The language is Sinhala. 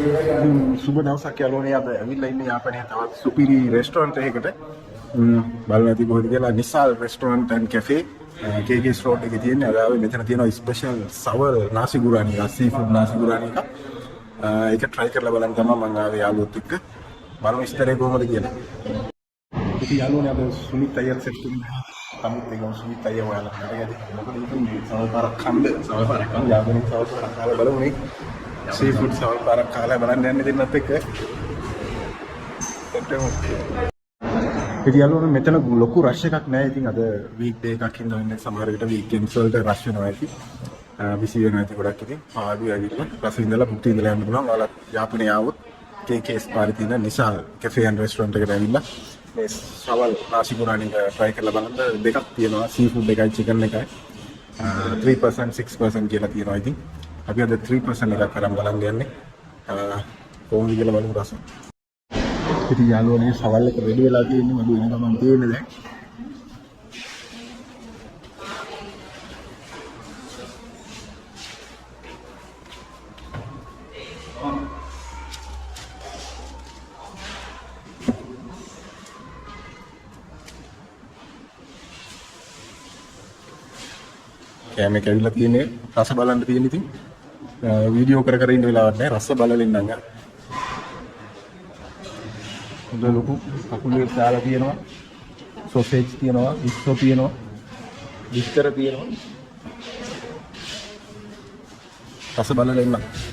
සුබ දවසක් යාළුවනේ අද ඇවිල්ලා ඉන්නේ යාපනයේ තවත් සුපිරි රෙස්ටොරන්ට් එකකට. බලන්න ඇති කොහෙද කියලා Nisal restaurant and cafe KK's road එකේ තියෙන්නේ. අද ආවේ මෙතන තියෙනවා ස්පෙෂල් සවල් නාසිගුරානි එක සීෆුඩ් නාසිගුරානි එක. ඒක try කරලා බලන්න තමයි මම ආවේ යාළුවොත් එක්ක. බලමු ඉස්තරේ කොහොමද කියලා. ඉතින් යාළුවනේ අද සුනිත් අයියත් සෙට් කරනවා. Kamu tengok sini tayar wala nagadi මොකද ඉතින් සවල් පාරක් කන්න යාළුවනේ සවල් පාරක් කාලා බලමු නේ සීෆුඩ් සවල් පාරක් කාලා බලන්න යන්නේ දෙන්නත් එක්ක ඉතින් යාළුවනේ මෙතන ලොකු රෂ් එකක් නැහැ ඉතින් අද වීක් ඩේ එකක් හින්දා වෙන්නේ සමහර විට වීකෙන්ඩ්ස් වලට රෂ් වෙනවා ඇති බිසි වෙනවා ඇති ගොඩක් ඉතින් පාඩු ඇවිල්ලා රස ඉඳලා බුක්ටි ඉඳලා යන්න පුළුවන් ඔයාලා යාපනයේ ආවොත් KK's පාරේ තියෙන නිසාල් කැෆේ ඇන්ඩ් රෙස්ටොරන්ට් එකට ඇවිල්ලා මේ සවල් නාසිගුරානි එක try කරලා බලන්න දෙකක් තියෙනවා සීෆුඩ් එකයි චිකන් එකයි 3% 6% කියලා තියෙනවා ඉතින් අපි අද 3% එකක් කරන් බලන්න යන්නේ කොහොමද කියලා බලමු රස ඉතින් යාළුවනේ සවල් එක රෙඩි වෙලා තියෙන්නේ මම වෙන ගමන් තියෙන්නේ දැන් කැම එක ඇවිල්ලා තියෙන්නේ රස බලන්න තියෙන ඉතින් වීඩියෝ කර කර ඉන්න වෙලාවක් නැහැ රස බලලා ඉන්නම් ගන්න. හොඳ ලොකු කකුලේ දාලා තියෙනවා. සොසේජ් තියෙනවා, ඉස්සෝ තියෙනවා, බිස්තර තියෙනවා. රස බලලා ඉන්නම්.